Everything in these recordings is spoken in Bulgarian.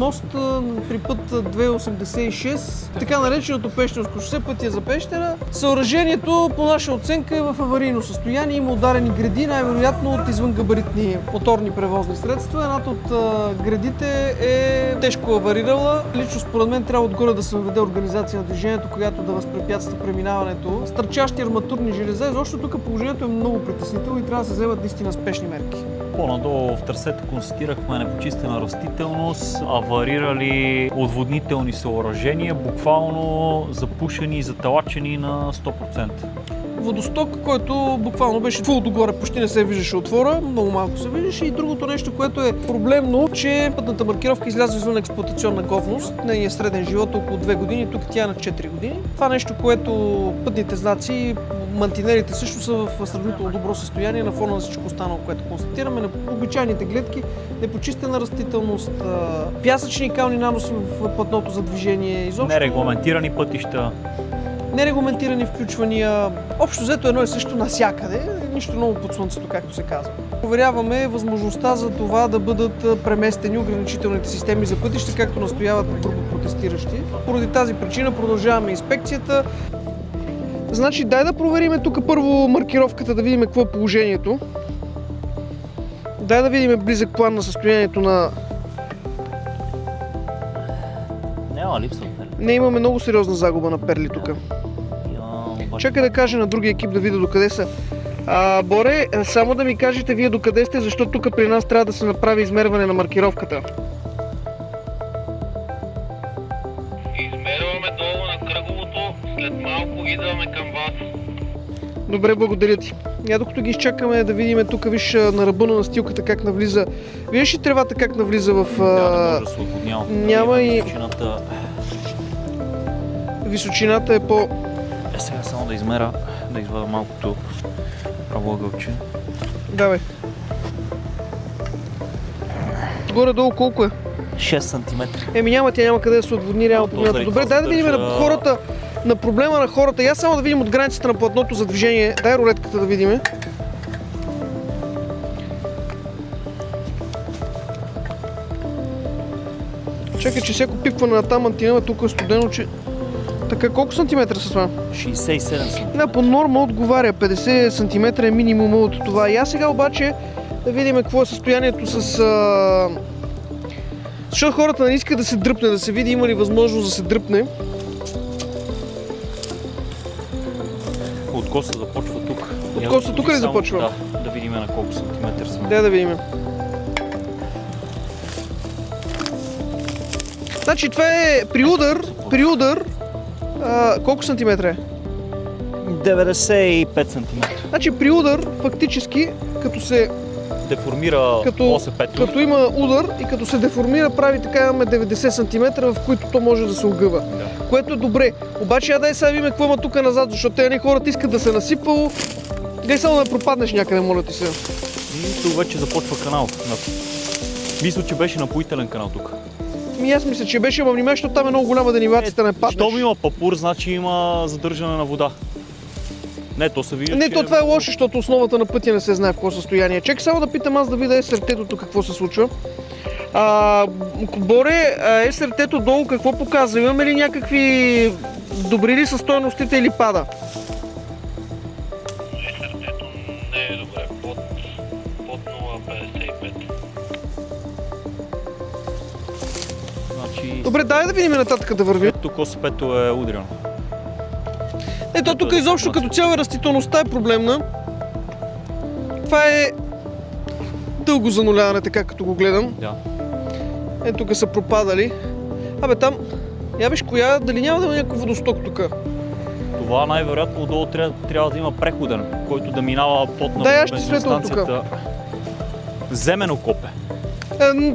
мост при път 286, така нареченото Пещерско шосе, пътя за Пещера. Съоръжението по наша оценка е в аварийно състояние, има ударени греди, най-вероятно от извънгабаритни моторни превозни средства. Едната от гредите е тежко аварирала. Лично според мен трябва отгоре да се въведе организация на движението, която да възпрепятства преминаването. Стърчащи арматурни железа, изобщо тук положението е много притеснително и трябва да се вземат наистина спешни мерки. По-надолу в трасето констатирахме непочистена растителност, аварирали отводнителни съоръжения, буквално запушени и заталачени на 100%. Водосток, който буквално беше фул догоре, почти не се виждаше отвора, много малко се виждаше. И другото нещо, което е проблемно, че пътната маркировка изляза извън експлоатационна годност. Нейният среден живот е около 2 години, тук тя е на 4 години. Това нещо, което пътните знаци, мантинелите също са в сравнително добро състояние на фона на всичко останало, което констатираме. На обичайните гледки, непочистена растителност, пясъчни кални наноси в платното за движение. Изобщо... Нерегламентирани пътища. Нерегламентирани включвания. Общо взето едно и също навсякъде, нищо ново под слънцето, както се казва. Проверяваме възможността за това да бъдат преместени ограничителните системи за пътища, както настояват грубо протестиращи. Поради тази причина продължаваме инспекцията. Значи, дай да провериме тук първо маркировката, да видим какво е положението. Дай да видим близък план на състоянието на... Няма липса. Не, имаме много сериозна загуба на перли тук. Чакай да кажа на другия екип да видя докъде са. Боре, само да ми кажете вие докъде сте, защото тук при нас трябва да се направи измерване на маркировката. Измерваме долу на кръговото, след малко идваме към вас. Добре, благодаря ти. Я докато ги изчакаме да видим тук, виж на ръба на настилката как навлиза. Виж ли тревата как навлиза в... Да, не може да се отводнява. Няма и... Височината е по... Сега само да измера, да извада малкото право ъгълче. Давай. Горе-долу колко е? 6 см. Еми няма, тя няма къде да се отводни реално погледнато. Добре, дай да видим на хората, на проблема на хората. Я само да видим от границата на платното за движение. Дай рулетката да видим. Чакай, че всяко пипване на там антинема тук е студено, че... Така, колко сантиметра са това? 67 см. Да, по норма отговаря. 50 см е минимума от това. И аз сега обаче да видим какво е състоянието с... Защото хората не искат да се дръпне, да се види има ли възможност да се дръпне. Откоса започва тук. Откоса тук ли започва? Да видим на колко сантиметър сме. Да видим. Значи това е при удар, колко сантиметра е? 95 см. Значи при удар, фактически, като се деформира осепето. Като има удар и като се деформира, прави така, имаме 90 см, в които то може да се огъва. Да. Което е добре. Обаче, дай сега видим какво има тук назад, защото те хората искат да се насипало. Дай само да пропаднеш някъде, моля ти се. И тук вече започва канал. Мисля, че беше напоителен канал тук. Аз мисля, че беше, ама внимай, защото там е много голяма деривацията, не паднеш. Щом има папур, значи има задържане на вода. Не, то се вижда, не, то това е лошо, защото основата на пътя не се знае в какво състояние. Чекай само да питам аз да видя СРТ-то какво се случва. Боре, СРТ-то долу какво показва? Имаме ли някакви добри ли са стойностите или пада? СРТ-то не е добре, под 0,55. Значи... Добре, дай да видим нататък да върви. Тук осепето е удрено. Ето тук изобщо като цяло растителността е проблемна. Това е дълго зануляване, така като го гледам. Да. Ето тук са пропадали. Абе там, я виж коя, дали няма да има някакъв водосток тук? Това най-вероятно отдолу трябва да има преходен, който да минава под на бензиностанцията. Земено копе.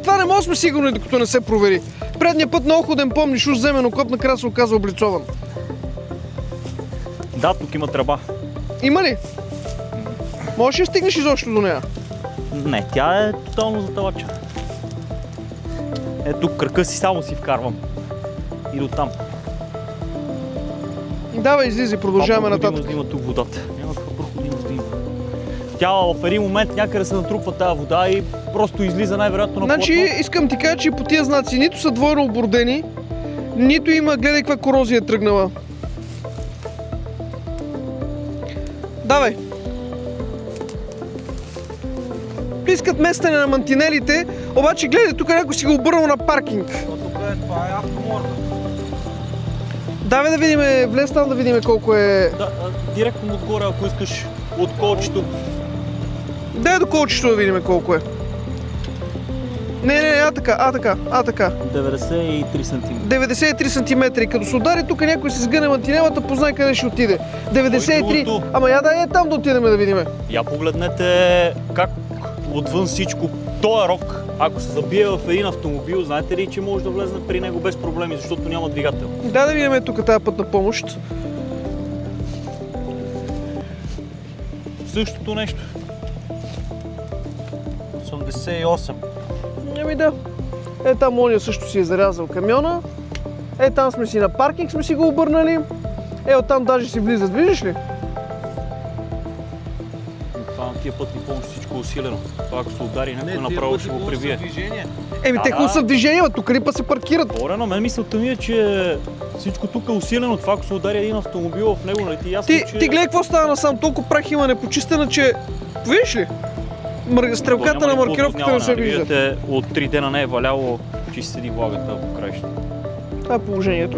Това не може да сме сигурни, докато не се провери. Предния път на Оходен, помниш, уж земено коп накрая се оказа облицован. Да, тук има тръба. Има ли? Можеш ли да стигнеш изобщо до нея? Не, тя е тотално заталачена. Ето тук кръка си само си вкарвам. И до там. Давай, излизи, продължаваме нататък. Да има тук водата. Няма каква проходимост да има. Тя в един момент някъде се натрупва тази вода и просто излиза най-вероятно на плотно. Значи искам ти кажа, че по тия знаци нито са двойно оборудени, нито има, гледай каква корозия е тръгнала. Давай! Искат местене на мантинелите, обаче гледай, тук някой си го обърнал на паркинг. Това е автоморка. Давай да видим, влез там да видим колко е... Да, директно отгоре, ако искаш, от колчето. Дай до колчето да видим колко е. Не, а така. 93 см. 93 см. И като се удари тук някой се сгъне мантинелата, познай къде ще отиде. 93. Ама я да е там да отидем да видим. Я погледнете как отвън всичко. Този рок, ако се забие в един автомобил, знаете ли, че може да влезне при него без проблеми, защото няма двигател. Да видим тук тази пътна помощ. Същото нещо. 88. Ами да. Там ония също си е зарязал камиона. Там сме си на паркинг, сме си го обърнали. Оттам даже си влизат, виждаш ли? Това на тия пътни помощи всичко е усилено. Това ако се удари някой направо ще го прибие. Те хубаво са в движение, тук ли па се паркират? Добре, но мен мисълта ми е, че всичко тук е усилено. Това ако се удари един автомобил в него, нали ти ясно, че... Ти гледай какво става насам, толкова прах има непочистена, че... Виждаш ли? Стрелката на маркировката не се вижда. Видите, от 3 дена не е валяло, че си седи влагата по краища. Това е положението.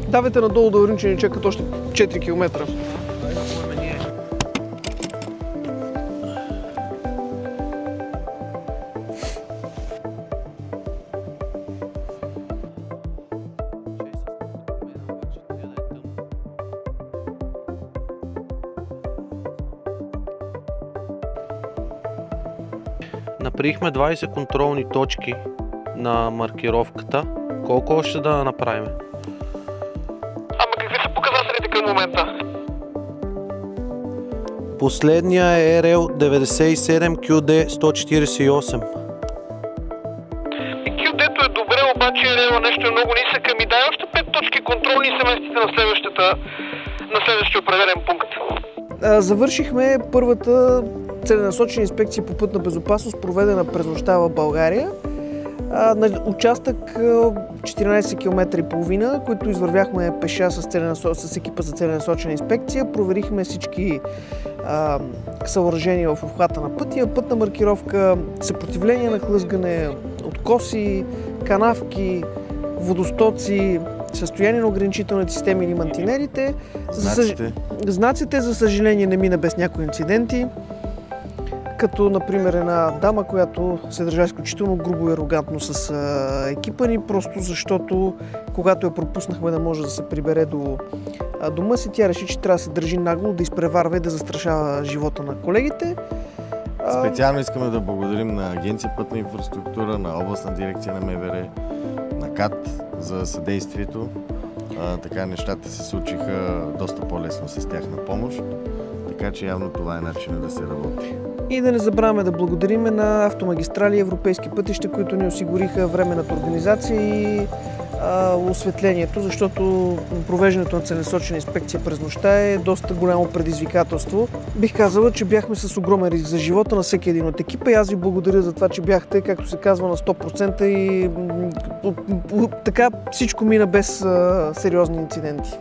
Давайте надолу да вървим, че ни чекат още 4 км. Направихме 20 контролни точки на маркировката. Колко още да направим? Ама какви са показателите към момента? Последния е RL 97 QD 148. QD-то е добре, обаче RL нещо е много нисък. Ами дай още 5 точки контролни и се местите на следващия определен пункт. Завършихме първата целенасочена инспекция по пътна безопасност, проведена през нощта в България. На участък 14 км и половина, които извървяхме пеша с екипа за целенасочена инспекция. Проверихме всички съоръжения в обхвата на пътя, пътна маркировка, съпротивление на хлъзгане, откоси, канавки, водостоци, състояние на ограничителните системи или мантинелите. Знаците, за съжаление, не мина без някои инциденти. Като, например, една дама, която се държа изключително грубо и арогантно с екипа ни, просто защото, когато я пропуснахме да може да се прибере до дома си, тя реши, че трябва да се държи нагло, да изпреварва и да застрашава живота на колегите. Специално искаме да благодарим на Агенция Пътна инфраструктура, на Областна дирекция на МВР, на КАТ за съдействието. Така нещата се случиха доста по-лесно с тяхна помощ, така че явно това е начинът да се работи. И да не забравяме да благодариме на Автомагистрали и Европейски пътища, които ни осигуриха временната организация и осветлението, защото провеждането на целенасочена инспекция през нощта е доста голямо предизвикателство. Бих казала, че бяхме с огромен риск за живота на всеки един от екипа и аз ви благодаря за това, че бяхте, както се казва, на 100% и така всичко мина без сериозни инциденти.